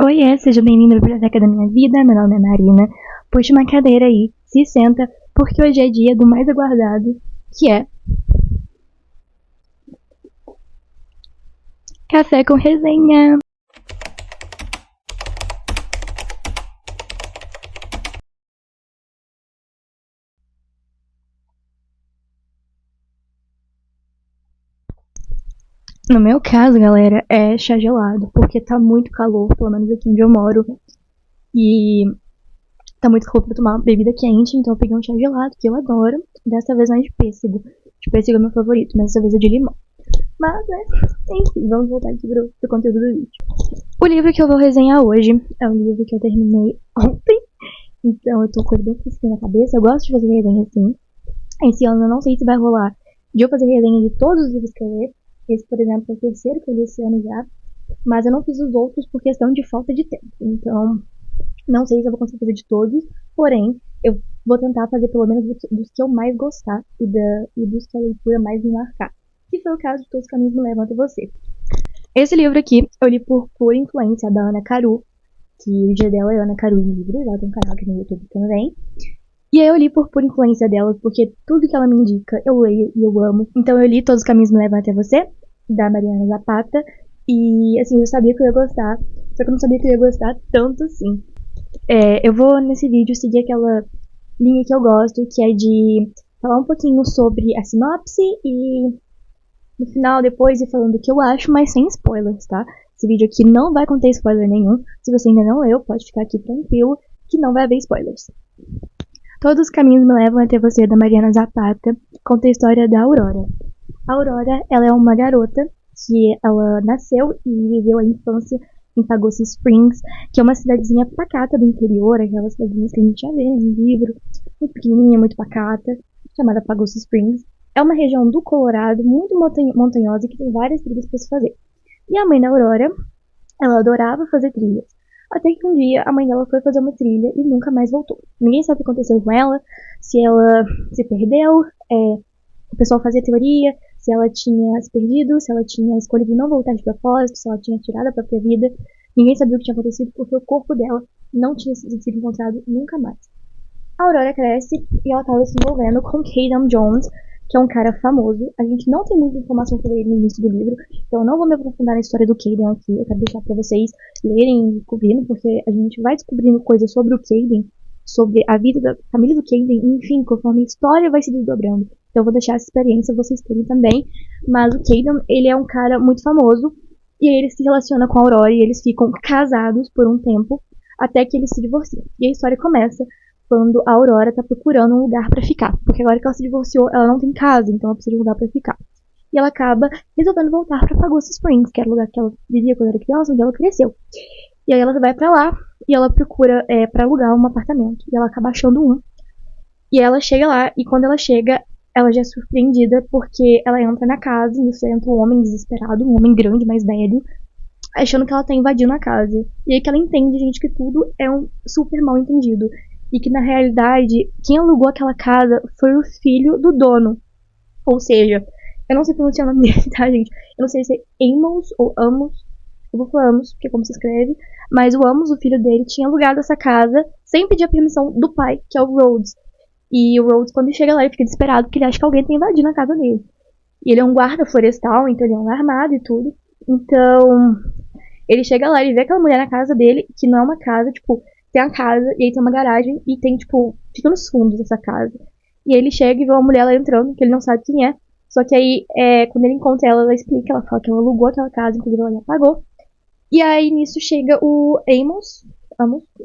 Oiê, seja bem-vindo à Biblioteca da Minha Vida, meu nome é Marina. Puxe uma cadeira aí, se senta, porque hoje é dia do mais aguardado, que é Café com Resenha. No meu caso, galera, é chá gelado, porque tá muito calor, pelo menos aqui onde eu moro, e tá muito calor pra tomar bebida quente, então eu peguei um chá gelado, que eu adoro, dessa vez não é de pêssego. De pêssego é meu favorito, mas dessa vez é de limão. Mas, enfim, vamos voltar aqui pro conteúdo do vídeo. O livro que eu vou resenhar hoje é um livro que eu terminei ontem, então eu tô com ele bem fresquinho na cabeça. Eu gosto de fazer resenha assim. Esse ano eu não sei se vai rolar de eu fazer resenha de todos os livros que eu ler. Esse, por exemplo, é o terceiro que eu li esse ano já. Mas eu não fiz os outros por questão de falta de tempo. Então, não sei se eu vou conseguir fazer de todos. Porém, eu vou tentar fazer pelo menos dos que eu mais gostar e dos que a leitura mais me marcar. Que foi o caso de Todos os Caminhos Me Levam Até Você. Esse livro aqui eu li por pura influência da Ana Caru, que o dia dela é Ana Caru Livros, ela tem um canal aqui no YouTube também. E aí eu li por pura influência dela, porque tudo que ela me indica eu leio e eu amo. Então eu li Todos os Caminhos Me Levam Até Você, da Mariana Zapata, e assim, eu sabia que eu ia gostar, só que eu não sabia que eu ia gostar tanto assim. Eu vou nesse vídeo seguir aquela linha que eu gosto, que é de falar um pouquinho sobre a sinopse e no final depois ir falando o que eu acho, mas sem spoilers, tá? Esse vídeo aqui não vai conter spoiler nenhum. Se você ainda não leu, pode ficar aqui tranquilo que não vai haver spoilers. Todos os Caminhos Me Levam Até Você, da Mariana Zapata, conta a história da Aurora. A Aurora, ela é uma garota que ela nasceu e viveu a infância em Pagosa Springs, que é uma cidadezinha pacata do interior, aquelas cidadezinhas que a gente já vê no livro, muito pequenininha, muito pacata, chamada Pagosa Springs. É uma região do Colorado muito montanhosa e que tem várias trilhas para se fazer. E a mãe da Aurora, ela adorava fazer trilhas. Até que um dia a mãe dela foi fazer uma trilha e nunca mais voltou. Ninguém sabe o que aconteceu com ela, se ela se perdeu, o pessoal fazia teoria, se ela tinha se perdido, se ela tinha escolhido não voltar de propósito, se ela tinha tirado a própria vida. Ninguém sabia o que tinha acontecido porque o corpo dela não tinha sido encontrado nunca mais. A Aurora cresce e ela acaba se envolvendo com Caden Jones, que é um cara famoso. A gente não tem muita informação sobre ele no início do livro, então eu não vou me aprofundar na história do Caden aqui. Eu quero deixar pra vocês lerem e descobrindo, porque a gente vai descobrindo coisas sobre o Caden, sobre a vida da família do Caden, enfim, conforme a história vai se desdobrando. Então eu vou deixar essa experiência vocês terem também. Mas o Caden, ele é um cara muito famoso, e aí ele se relaciona com a Aurora e eles ficam casados por um tempo, até que eles se divorciam. E a história começa quando a Aurora tá procurando um lugar pra ficar. Porque agora que ela se divorciou, ela não tem casa, então ela precisa de um lugar pra ficar. E ela acaba resolvendo voltar pra Pagosa Springs, que era o lugar que ela vivia quando era criança, onde ela cresceu. E aí ela vai pra lá e ela procura pra alugar um apartamento. E ela acaba achando um. E ela chega lá, e quando ela chega, ela já é surpreendida porque ela entra na casa, e isso entra um homem desesperado, um homem grande, mais velho, achando que ela tá invadindo a casa. E aí que ela entende, gente, que tudo é um super mal entendido. E que na realidade, quem alugou aquela casa foi o filho do dono. Ou seja, eu não sei pronunciar o nome dele, tá, gente? Eu não sei se é Amos ou Amos. Eu vou falar Amos, porque é como se escreve. Mas o Amos, o filho dele, tinha alugado essa casa sem pedir a permissão do pai, que é o Rhodes. E o Rhodes, quando ele chega lá, ele fica desesperado porque ele acha que alguém tá invadindo a casa dele. E ele é um guarda florestal, então ele é um armado e tudo. Então, ele chega lá e vê aquela mulher na casa dele, que não é uma casa, tipo, tem a casa, e aí tem uma garagem, e tem, tipo, fica nos fundos dessa casa. E aí ele chega e vê uma mulher lá entrando, que ele não sabe quem é. Só que aí, quando ele encontra ela, ela explica, ela fala que ela alugou aquela casa, inclusive ela já pagou. E aí, nisso, chega o Amos,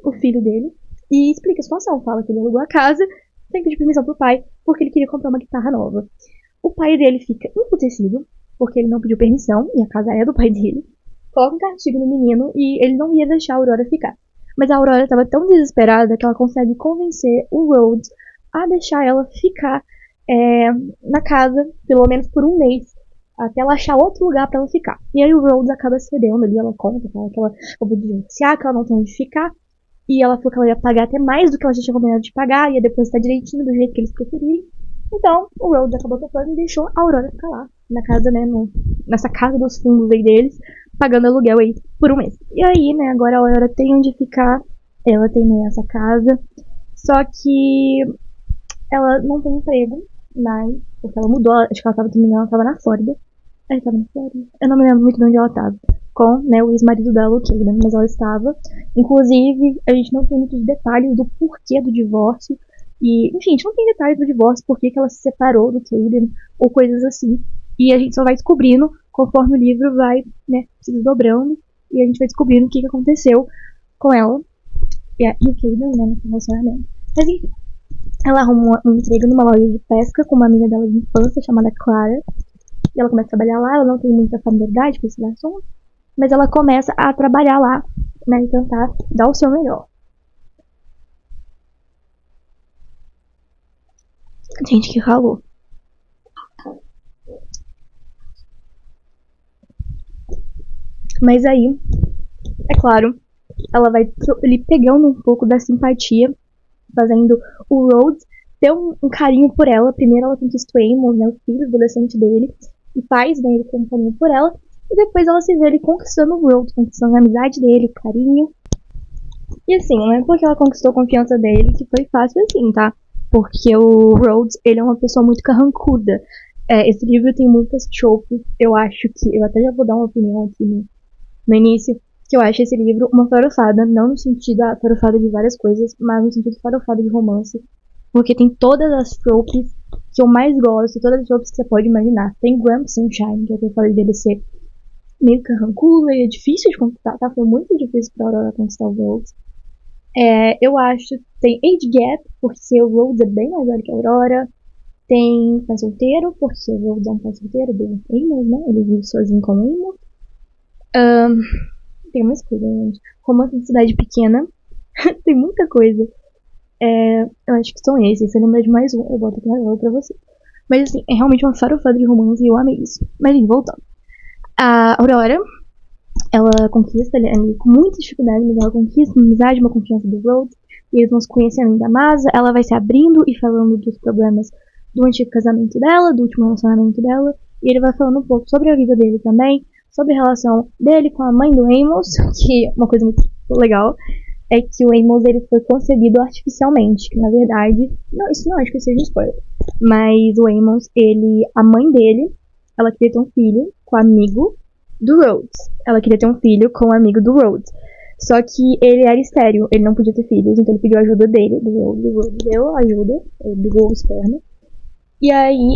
o filho dele, e explica a situação. Fala que ele alugou a casa, sem pedir permissão pro pai, porque ele queria comprar uma guitarra nova. O pai dele fica emputecido, porque ele não pediu permissão, e a casa é do pai dele. Coloca um castigo no menino, e ele não ia deixar a Aurora ficar. Mas a Aurora estava tão desesperada que ela consegue convencer o Rhodes a deixar ela ficar na casa, pelo menos por um mês, até ela achar outro lugar para ela ficar. E aí o Rhodes acaba cedendo ali, ela conta, fala que ela acabou de divorciar, que ela não tem onde ficar, e ela falou que ela ia pagar até mais do que ela já tinha combinado de pagar, ia depositar direitinho do jeito que eles preferirem. Então o Rhodes acabou topando e deixou a Aurora ficar lá, na casa, né, nessa casa dos fundos aí deles, pagando aluguel aí por um mês. E aí, né, agora a Aurora tem onde ficar, ela tem, né, essa casa, só que ela não tem emprego mais, porque ela mudou, acho que ela tava terminando, ela tava na Flórida. Ela tava na Flórida. Eu não me lembro muito de onde ela tava. Com, né, o ex-marido dela, o Caden, mas ela estava. Inclusive, a gente não tem muitos detalhes do porquê do divórcio. E, enfim, a gente não tem detalhes do divórcio, por que ela se separou do Caden, ou coisas assim. E a gente só vai descobrindo conforme o livro vai, né, se desdobrando. E a gente vai descobrindo o que aconteceu com ela e o Caden, né, nesse relacionamento. Mas enfim, ela arruma um emprego numa loja de pesca com uma amiga dela de infância chamada Clara. E ela começa a trabalhar lá, ela não tem muita familiaridade com esse assunto, mas ela começa a trabalhar lá, né, e tentar dar o seu melhor. Gente, que calor. Mas aí, é claro, ela vai ele pegando um pouco da simpatia, fazendo o Rhodes ter um carinho por ela. Primeiro ela conquista o Amos, né, o filho adolescente dele, e faz, né, ele ter um carinho por ela. E depois ela se vê ele conquistando o Rhodes, conquistando a amizade dele, o carinho. E assim, não é porque ela conquistou a confiança dele que foi fácil assim, tá? Porque o Rhodes, ele é uma pessoa muito carrancuda. Esse livro tem muitas tropes. Eu acho que, eu até já vou dar uma opinião aqui no início, que eu acho esse livro uma farofada, não no sentido da farofada de várias coisas, mas no sentido de farofada de romance. Porque tem todas as tropes que eu mais gosto, todas as tropes que você pode imaginar. Tem Graham Sunshine, que é o que eu falei dele ser meio carrancudo, e é difícil de conquistar, tá? Foi muito difícil pra Aurora conquistar o Rhodes. Eu acho que tem Age Gap, porque o Rhodes é bem mais velho que a Aurora. Tem pai solteiro, porque o Rhodes é um pai solteiro do Amos, né? Ele vive sozinho com o Amos. Tem umas coisas, gente. Romance de cidade pequena. Tem muita coisa. Eu acho que são esses. Se eu lembrar de mais um, eu boto aqui agora pra você. Mas assim, é realmente uma farofada de romance e eu amei isso. Mas enfim, voltando. A Aurora, ela conquista ali com muita dificuldade, mas ela conquista uma amizade, uma confiança do Rhodes. E eles vão se conhecendo ainda mais. Ela vai se abrindo e falando dos problemas do antigo casamento dela, do último relacionamento dela. E ele vai falando um pouco sobre a vida dele também, sobre a relação dele com a mãe do Amos, que uma coisa muito legal é que o Amos ele foi concebido artificialmente, que na verdade, não, isso não acho que seja spoiler, mas o Amos, a mãe dele, ela queria ter um filho com o amigo do Rhodes. Ela queria ter um filho com o amigo do Rhodes. Só que ele era estéril, ele não podia ter filhos, então ele pediu a ajuda dele, do Rhodes. O Rhodes deu ajuda, ele doou o esperma. E aí,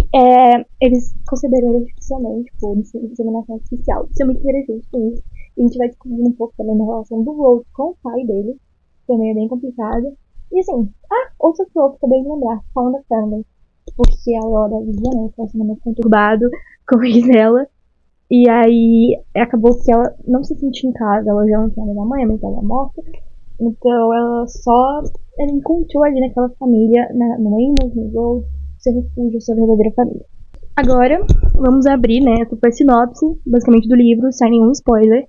eles conceberam ele artificialmente, por inseminação artificial. Isso é muito interessante com isso. E a gente vai descobrindo um pouco também da relação do Rhodes com o pai dele, que também é bem complicada. E assim, outra coisa que eu acabei de lembrar, Found a Family. Porque a Aurora vivia, né, um relacionamento conturbado com ex dela. E aí, acabou que ela não se sentia em casa, ela já não tinha mais a mãe estava morta. Então, ela encontrou ali naquela família, no Amos, no Rhodes, seu refúgio, sua verdadeira família. Agora, vamos abrir, né, essa sinopse, basicamente do livro, sem nenhum spoiler.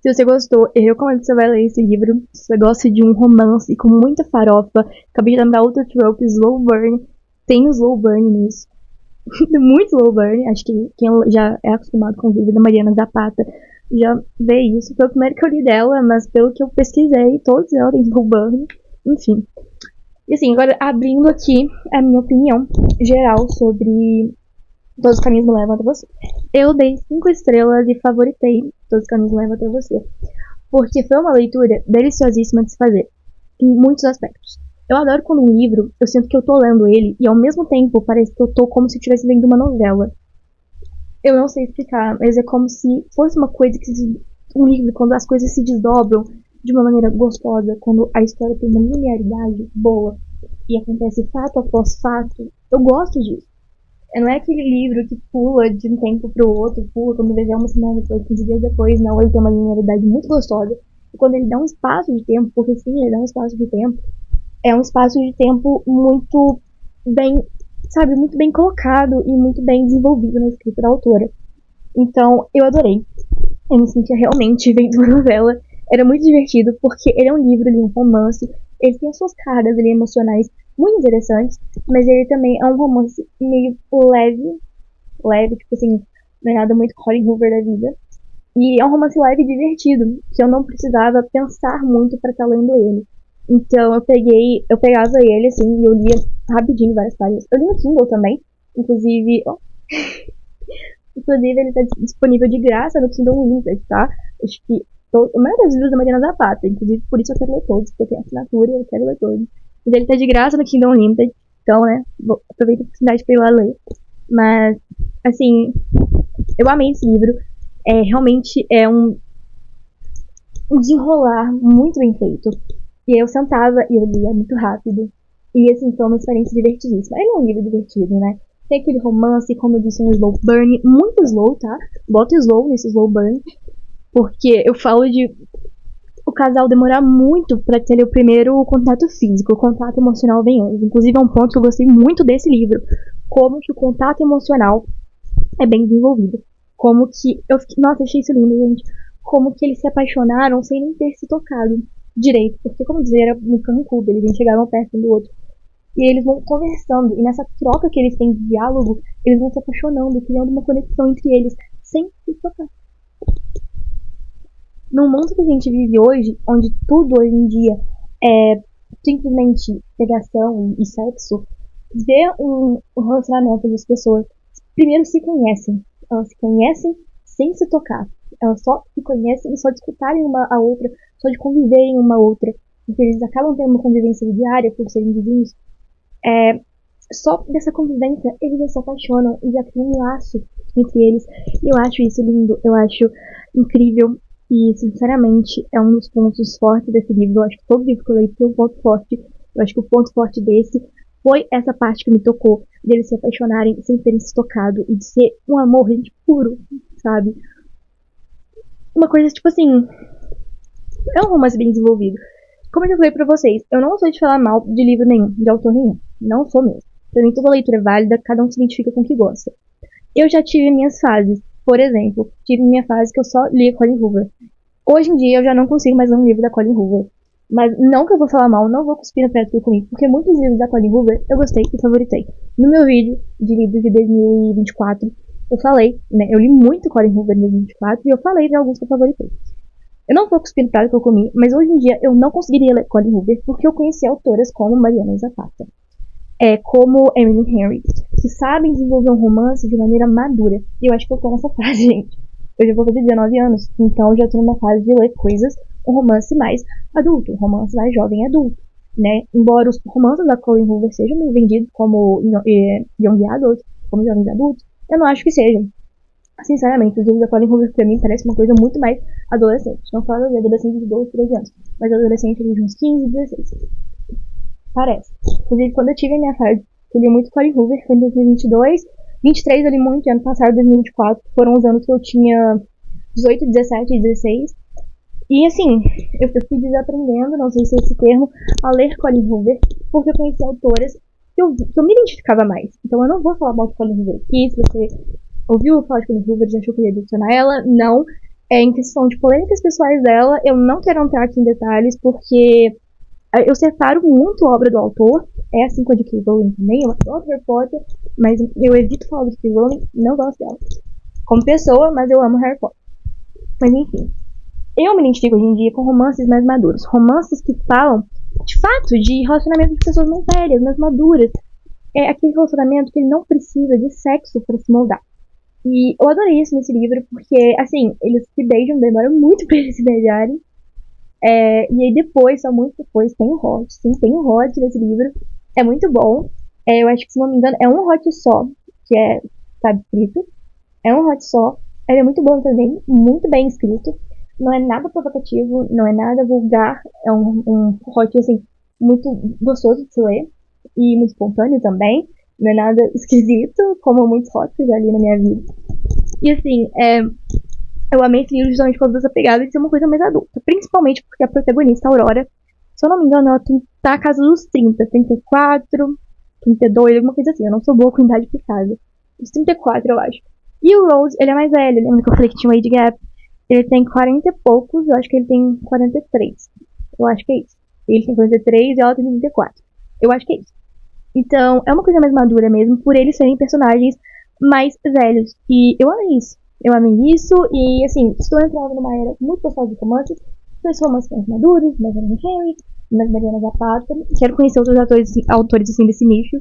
Se você gostou, eu recomendo que você vai ler esse livro. Se você gosta de um romance com muita farofa, acabei de lembrar outra trope, slow burn. Tem o slow burn nisso. Muito slow burn. Acho que quem já é acostumado com o livro da Mariana Zapata já vê isso. Foi o primeiro que eu li dela, mas pelo que eu pesquisei, todos elas têm slow burn. Enfim. E assim, agora abrindo aqui a minha opinião geral sobre Todos os Caminhos Me Levam Até Você. Eu dei 5 estrelas e favoritei Todos os Caminhos Me Levam Até Você. Porque foi uma leitura deliciosíssima de se fazer. Em muitos aspectos. Eu adoro quando um livro, eu sinto que eu tô lendo ele e ao mesmo tempo parece que eu tô como se eu estivesse lendo uma novela. Eu não sei explicar, mas é como se fosse uma coisa que um livro, quando as coisas se desdobram de uma maneira gostosa, quando a história tem uma linearidade boa e acontece fato após fato, eu gosto disso. Não é aquele livro que pula de um tempo pro outro, pula quando vê uma semana depois, 15 dias depois, não, ele tem uma linearidade muito gostosa. E quando ele dá um espaço de tempo, porque sim, ele dá um espaço de tempo, é um espaço de tempo muito bem, sabe, muito bem colocado e muito bem desenvolvido na escrita da autora. Então, eu adorei. Eu me sentia realmente vendo uma novela. Era muito divertido, porque ele é um livro, ele é um romance, ele tem as suas cargas ali, emocionais muito interessantes, mas ele também é um romance meio leve, tipo assim, não é nada muito Colin Hoover da vida. E é um romance leve e divertido, que eu não precisava pensar muito pra estar lendo ele. Então eu pegava ele assim e eu lia rapidinho várias páginas. Eu li no Kindle também, inclusive, inclusive ele tá disponível de graça no Kindle Unlimited, tá? Acho que a maioria dos livros da Mariana Zapata, inclusive por isso eu quero ler todos, porque eu tenho assinatura e eu quero ler todos. Mas ele tá de graça no Kindle Unlimited, então, né, aproveita a oportunidade pra ir lá ler. Mas, assim, eu amei esse livro. Realmente é um desenrolar muito bem feito. E eu sentava e eu lia muito rápido. E assim, foi uma experiência divertidíssima. Ele é um livro divertido, né? Tem aquele romance, como eu disse, um slow burn, muito slow, tá? Bota slow nesse slow burn, porque eu falo de o casal demorar muito pra ter o primeiro contato físico, o contato emocional vem antes. Inclusive é um ponto que eu gostei muito desse livro, como que o contato emocional é bem desenvolvido. Como que nossa, achei isso lindo, gente. Como que eles se apaixonaram sem nem ter se tocado direito, porque como dizer, era no carrancudo, eles nem chegavam perto um do outro. E eles vão conversando, e nessa troca que eles têm de diálogo, eles vão se apaixonando, criando uma conexão entre eles, sem se tocar. No mundo que a gente vive hoje, onde tudo hoje em dia é simplesmente pegação e sexo, ver um relacionamento das pessoas primeiro se conhecem. Elas se conhecem sem se tocar. Elas só se conhecem e só de escutarem uma a outra, só de conviverem uma a outra. Porque eles acabam tendo uma convivência diária por serem vizinhos. Só dessa convivência, eles já se apaixonam e já criam um laço entre eles. E eu acho isso lindo, eu acho incrível. E, sinceramente, é um dos pontos fortes desse livro. Eu acho que todo livro que eu leio tem um ponto forte. Eu acho que o ponto forte desse foi essa parte que me tocou, deles se apaixonarem sem terem se tocado e de ser um amor, gente, puro, sabe? Uma coisa, tipo assim, é um romance bem desenvolvido. Como eu já falei pra vocês, eu não sou de falar mal de livro nenhum, de autor nenhum. Não sou mesmo. Pra mim, toda leitura é válida, cada um se identifica com o que gosta. Eu já tive minhas fases. Por exemplo, tive minha fase que eu só lia Colleen Hoover. Hoje em dia eu já não consigo mais ler um livro da Colleen Hoover. Mas não que eu vou falar mal, não vou cuspir no prato comigo, porque muitos livros da Colleen Hoover eu gostei e favoritei. No meu vídeo de livros de 2024, eu falei, né, eu li muito Colleen Hoover em 2024 e eu falei de alguns que eu favoritei. Eu não vou cuspir no prato que eu comi, mas hoje em dia eu não conseguiria ler Colleen Hoover porque eu conheci autoras como Mariana Zapata, como Emily Henry, que sabem desenvolver um romance de maneira madura. E eu acho que eu tô nessa fase, gente. Eu já vou fazer 19 anos, então eu já tô numa fase de ler coisas, um romance mais adulto, um romance mais jovem adulto, né? Embora os romances da Colleen Hoover sejam meio vendidos como young adult, como jovens adultos, eu não acho que sejam. Sinceramente, os livros da Colleen Hoover pra mim parecem uma coisa muito mais adolescente. Não falo de adolescente de 12, 13 anos, mas adolescente de uns 15, 16. Parece. Inclusive, quando eu tive a minha fase, eu li muito Colleen Hoover, foi em 2022. 23 eu li muito, ano passado, 2024. Foram os anos que eu tinha 18, 17 e 16. E assim, eu fui desaprendendo, não sei se é esse termo, a ler Colleen Hoover, porque eu conheci autoras que eu me identificava mais. Então eu não vou falar mal de Colleen Hoover aqui, se você ouviu falar de Colleen Hoover, já achou que eu ia adicionar ela, não. Em questão de polêmicas pessoais dela, eu não quero entrar aqui em detalhes, porque eu separo muito a obra do autor. É assim com a J.K. Rowling também. Eu adoro Harry Potter, mas eu evito falar de J.K. Rowling. Não gosto dela como pessoa, mas eu amo Harry Potter. Mas enfim, eu me identifico hoje em dia com romances mais maduros. Romances que falam, de fato, de relacionamento de pessoas mais velhas, mais maduras. É aquele relacionamento que ele não precisa de sexo para se moldar. E eu adorei isso nesse livro, porque, assim, eles se beijam, demoram muito pra eles se beijarem. E aí depois, só muito depois, tem o hot. Sim, tem o hot nesse livro. É muito bom. Eu acho que, se não me engano, é um hot só, que tá escrito. É um hot só. Ele é muito bom também, muito bem escrito. Não é nada provocativo, não é nada vulgar. É um hot, assim, muito gostoso de se ler. E muito espontâneo também. Não é nada esquisito, como muitos hots que eu já li na minha vida. E assim, eu amei esse livro justamente por causa dessa pegada de ser uma coisa mais adulta. Principalmente porque a protagonista, Aurora, se eu não me engano, ela tá na casa dos 30, 34, 32, alguma coisa assim. Eu não sou boa com idade por casa. Os 34, eu acho. E o Rose, ele é mais velho. Lembra que eu falei que tinha um age gap? Ele tem 40 e poucos, eu acho que ele tem 43. Eu acho que é isso. Ele tem 43 e ela tem 34. Eu acho que é isso. Então, é uma coisa mais madura mesmo, por eles serem personagens mais velhos. E eu amei isso. Eu amei isso, e assim, estou entrando numa era muito gostosa de romances, dois romances mais maduros, mais Anne Henry, mais Mariana Zapata. Quero conhecer outros autores assim desse nicho.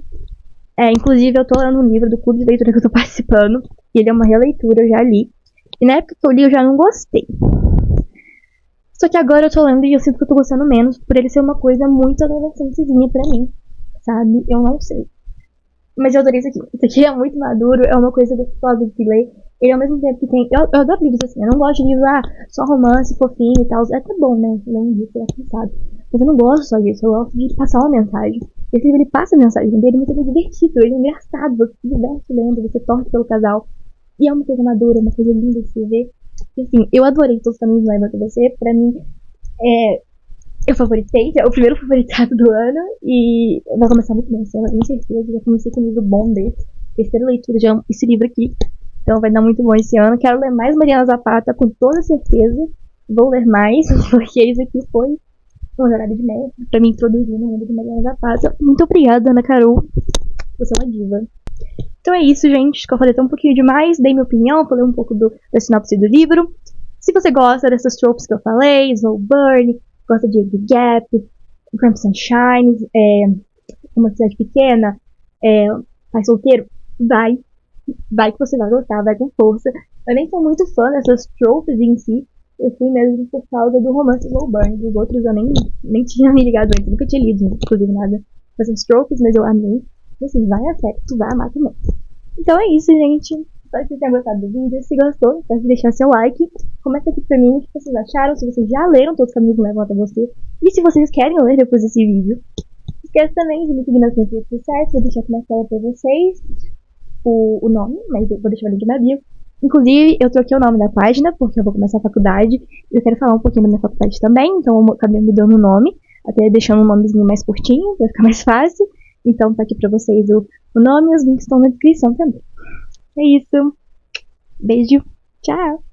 Inclusive, eu tô lendo um livro do clube de leitura que eu tô participando, e ele é uma releitura, eu já li. E na época que eu li, eu já não gostei. Só que agora eu tô lendo e eu sinto que eu tô gostando menos, por ele ser uma coisa muito adolescentezinha pra mim, sabe? Eu não sei. Mas eu adorei isso aqui. Isso aqui é muito maduro, é uma coisa gostosa de se ler. Ele ao mesmo tempo que tem. Eu adoro livros assim, eu não gosto de livro, só romance, fofinho e tal. É até bom, né? Ler um dia, você vai cansado. Mas eu não gosto só disso, eu gosto de passar uma mensagem. Esse livro ele passa a mensagem dele, mas ele é divertido, ele é engraçado, você se diverte lendo, você torce pelo casal. E é uma coisa madura, uma coisa linda de se ver. E assim, eu adorei Todos os Caminhos Levam até Você. Pra mim, eu favoritei, é o primeiro favoritado do ano. E vai começar muito bem esse ano, tenho certeza. Já comecei com um livro bom desse. Terceira leitura de esse livro aqui. Então vai dar muito bom esse ano. Quero ler mais Mariana Zapata, com toda certeza. Vou ler mais, porque isso aqui foi uma jogada de mestre pra me introduzir no mundo de Mariana Zapata. Muito obrigada, Ana Carol. Você é uma diva. Então é isso, gente. Acho que eu falei até um pouquinho demais. Dei minha opinião, falei um pouco da sinopse do livro. Se você gosta dessas tropes que eu falei, Slow Burn, gosta de The Gap, Crimson Shines, Uma Cidade Pequena, Pai Solteiro, vai que você vai gostar, vai com força. Eu nem sou muito fã dessas tropes em si, eu fui mesmo por causa do romance Slow Burn. Dos outros eu nem tinha me ligado antes, nunca tinha lido, inclusive, nada dessas tropes, mas eu amei. E assim, vai a fé, tu vai amar também. Então é isso, gente. Espero que vocês tenham gostado do vídeo. Se gostou, peço deixar seu like. Comenta aqui pra mim o que vocês acharam, se vocês já leram Todos os Caminhos Levam até Você. E se vocês querem ler depois desse vídeo. Não esqueça também de me seguir nas minhas redes sociais. Vou deixar aqui na tela pra vocês o nome, mas eu vou deixar o link na bio. Inclusive, eu troquei o nome da página, porque eu vou começar a faculdade. Eu quero falar um pouquinho da minha faculdade também, então eu acabei mudando o nome. Até deixando um nomezinho mais curtinho, pra ficar mais fácil. Então tá aqui pra vocês o nome e os links estão na descrição também. É isso. Beijo. Tchau.